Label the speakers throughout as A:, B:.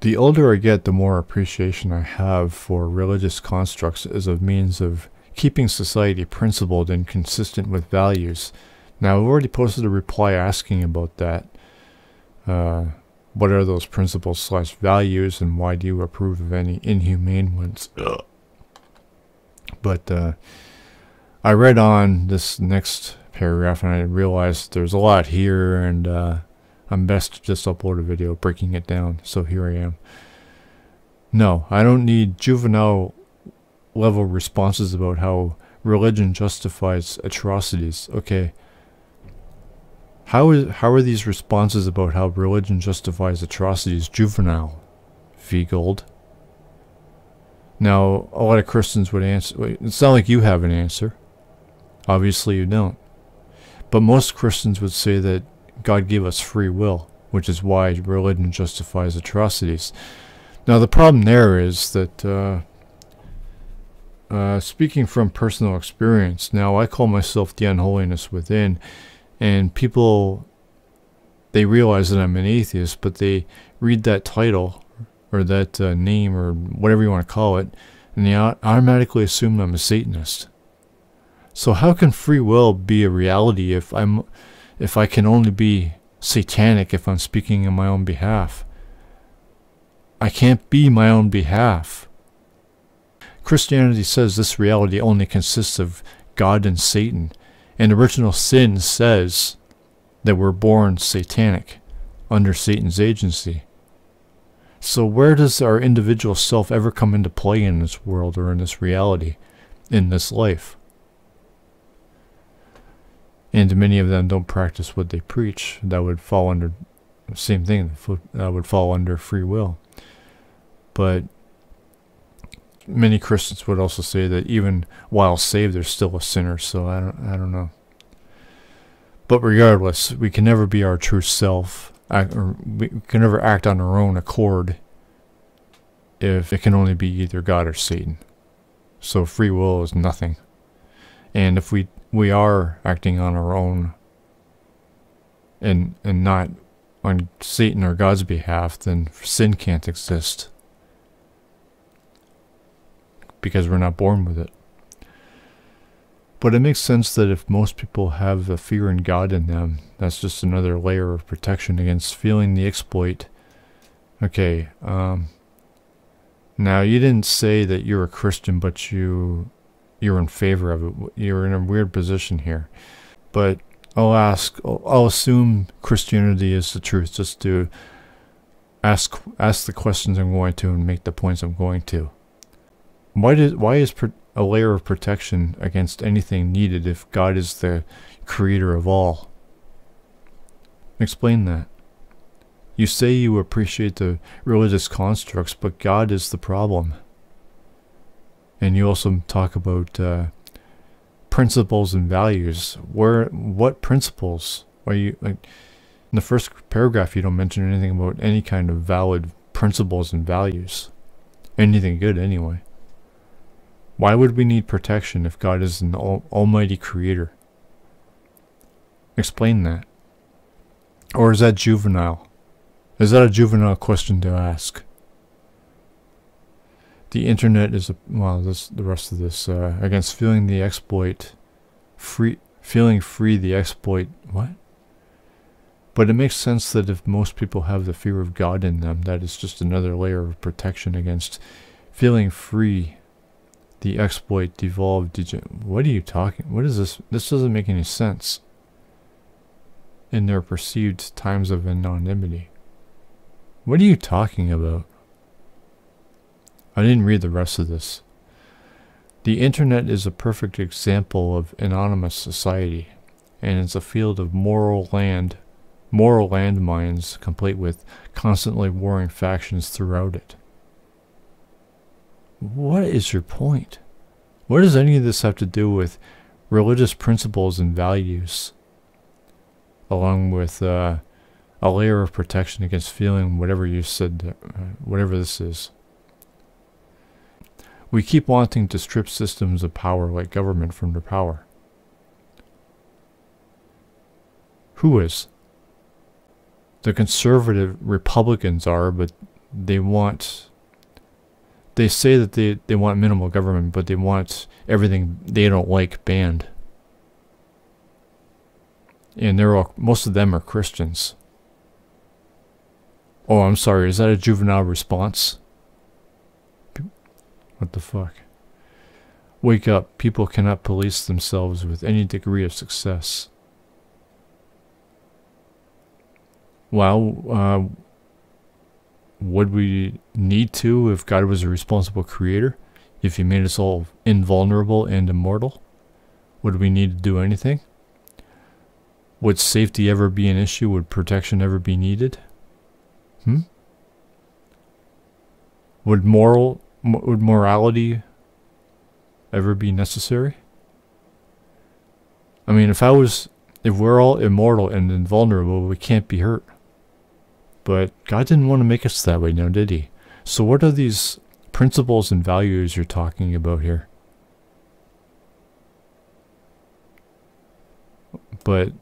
A: The older I get, the more appreciation I have for religious constructs as a means of keeping society principled and consistent with values. Now, I've already posted a reply asking about that. What are those principles slash values, and why do you approve of any inhumane ones? Ugh. But I read on this next paragraph and I realized there's a lot here, and I'm best to just upload a video breaking it down. So here I am. No, I don't need juvenile level responses about how religion justifies atrocities. Okay. How are these responses about how religion justifies atrocities juvenile, V. Gold? Now, a lot of Christians would answer. Wait, it's not like you have an answer. Obviously you don't. But most Christians would say that God gave us free will, which is why religion justifies atrocities. Now, the problem there is that, speaking from personal experience, now I call myself the unholiness within, and people, they realize that I'm an atheist, but they read that title, or that name, or whatever you want to call it, and they automatically assume I'm a Satanist. So how can free will be a reality if I can only be satanic if I'm speaking on my own behalf? I can't be my own behalf. Christianity says this reality only consists of God and Satan, and original sin says that we're born satanic, under Satan's agency. So where does our individual self ever come into play in this world, or in this reality, in this life? And many of them don't practice what they preach. That would fall under the same thing. That would fall under free will. But many Christians would also say that even while saved, they're still a sinner. So I don't know. But regardless, we can never be our true self. We can never act on our own accord if it can only be either God or Satan. So free will is nothing. And if we are acting on our own and not on Satan or God's behalf, then sin can't exist, because we're not born with it. But it makes sense that if most people have the fear in God in them, that's just another layer of protection against feeling the exploit. Okay, now you didn't say that you're a Christian, but you're in favor of it. You're in a weird position here. But I'll assume Christianity is the truth, just to ask the questions I'm going to and make the points I'm going to. Why is a layer of protection against anything needed if God is the creator of all? Explain that. You say you appreciate the religious constructs, but God is the problem. And you also talk about principles and values. What principles are you, like, in the first paragraph you don't mention anything about any kind of valid principles and values. Anything good anyway. Why would we need protection if God is an almighty creator? Explain that. Or is that juvenile? Is that a juvenile question to ask? The internet is the rest of this against feeling the exploit, feeling free the exploit. What? But it makes sense that if most people have the fear of God in them, that is just another layer of protection against feeling free the exploit, devolved. What are you talking? What is this? This doesn't make any sense. In their perceived times of anonymity. What are you talking about? I didn't read the rest of this. The internet is a perfect example of anonymous society, and it's a field of moral landmines, complete with constantly warring factions throughout it. What is your point? What does any of this have to do with religious principles and values, along with a layer of protection against feeling whatever you said, whatever this is? We keep wanting to strip systems of power like government from their power. Who is? The conservative Republicans are, but they say that they want minimal government, but they want everything they don't like banned. And most of them are Christians. Oh, I'm sorry, is that a juvenile response? What the fuck? Wake up, people cannot police themselves with any degree of success. Well, would we need to if God was a responsible creator? If he made us all invulnerable and immortal? Would we need to do anything? Would safety ever be an issue? Would protection ever be needed? Would morality ever be necessary? I mean, if we're all immortal and invulnerable, we can't be hurt. But God didn't want to make us that way, now did he? So what are these principles and values you're talking about here? But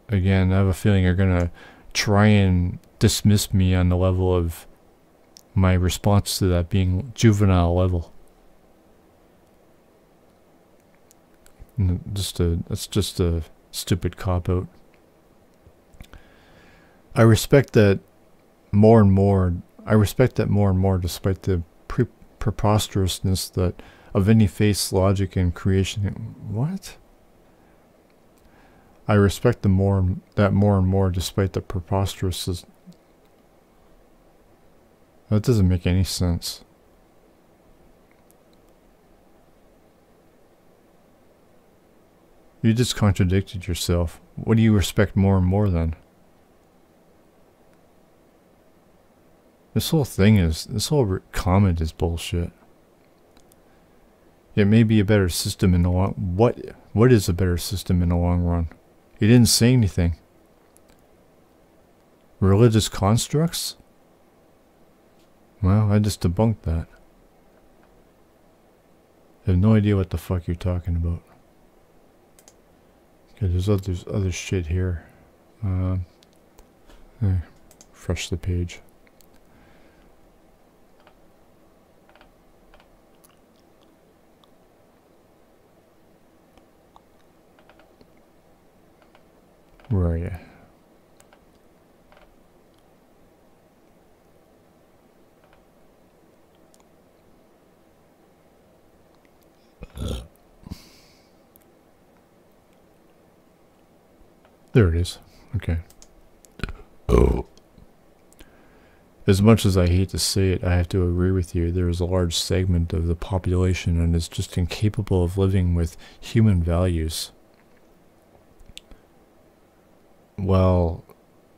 A: again, I have a feeling you're gonna try and dismiss me on the level of my response to that being juvenile level. That's just a stupid cop-out. I respect that more and more despite the preposterousness that of any faith's logic and creation. What? I respect that more and more despite the preposterousness. That doesn't make any sense. You just contradicted yourself. What do you respect more and more then? This whole comment is bullshit. It may be a better system in the long... What is a better system in the long run? He didn't say anything. Religious constructs? Well, I just debunked that. I have no idea what the fuck you're talking about. Okay, there's other shit here. Refresh the page. Where are you? There it is. Okay. Oh. As much as I hate to say it, I have to agree with you. There is a large segment of the population and is just incapable of living with human values. Well,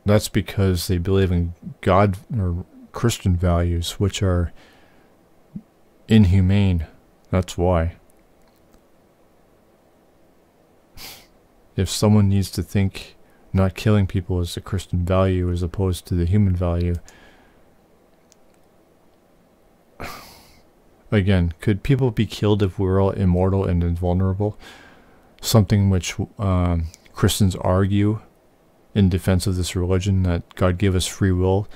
A: that's because they believe in God or Christian values, which are inhumane. That's why. If someone needs to think not killing people is a Christian value as opposed to the human value, again, could people be killed if we were all immortal and invulnerable? Something which Christians argue in defense of this religion, that God gave us free will,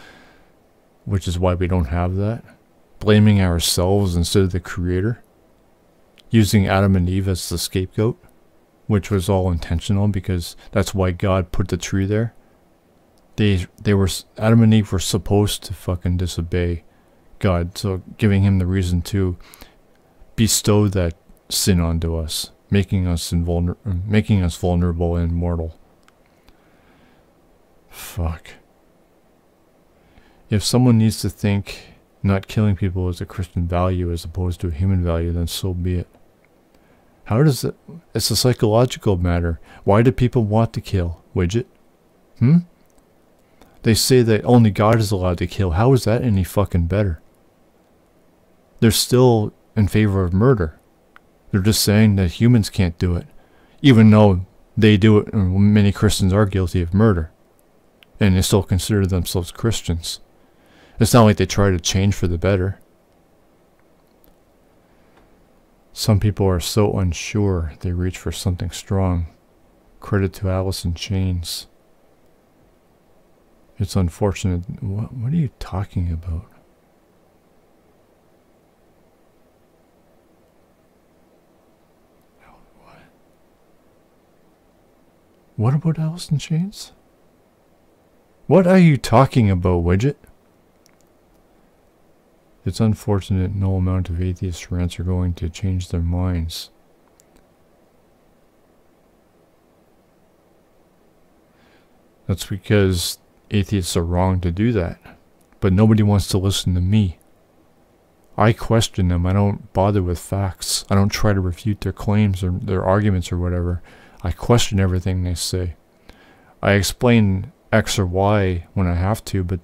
A: which is why we don't have that. Blaming ourselves instead of the Creator. Using Adam and Eve as the scapegoat, which was all intentional because that's why God put the tree there. Adam and Eve were supposed to fucking disobey God, so giving him the reason to bestow that sin onto us, making us vulnerable and mortal. Fuck. If someone needs to think not killing people is a Christian value as opposed to a human value, then so be it. How does it... It's a psychological matter. Why do people want to kill? Widget? They say that only God is allowed to kill. How is that any fucking better? They're still in favor of murder. They're just saying that humans can't do it. Even though they do it, many Christians are guilty of murder. And they still consider themselves Christians. It's not like they try to change for the better. Some people are so unsure they reach for something strong. Credit to Alice in Chains. It's unfortunate. What are you talking about? What about Alice in Chains? What are you talking about, Widget? It's unfortunate no amount of atheist rants are going to change their minds. That's because atheists are wrong to do that. But nobody wants to listen to me. I question them. I don't bother with facts. I don't try to refute their claims or their arguments or whatever. I question everything they say. I explain X or Y when I have to, but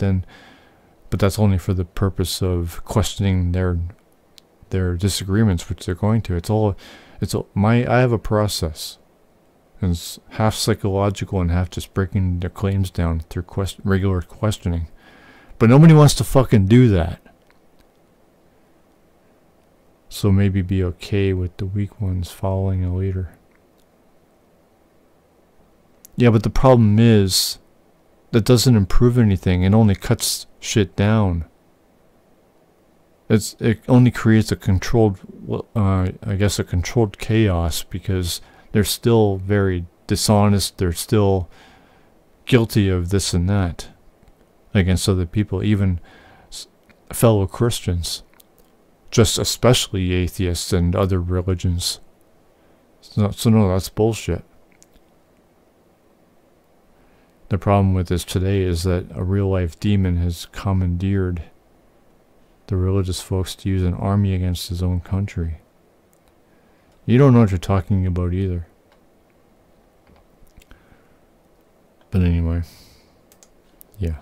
A: that's only for the purpose of questioning their disagreements, which they're going to. I have a process. And it's half psychological and half just breaking their claims down through regular questioning. But nobody wants to fucking do that. So maybe be okay with the weak ones following a leader. Yeah, but the problem is that doesn't improve anything. It only cuts shit down. It only creates a controlled, I guess a controlled chaos, because they're still very dishonest. They're still guilty of this and that against other people, even fellow Christians, just especially atheists and other religions. So no, that's bullshit. The problem with this today is that a real-life demon has commandeered the religious folks to use an army against his own country. You don't know what you're talking about either. But anyway, yeah.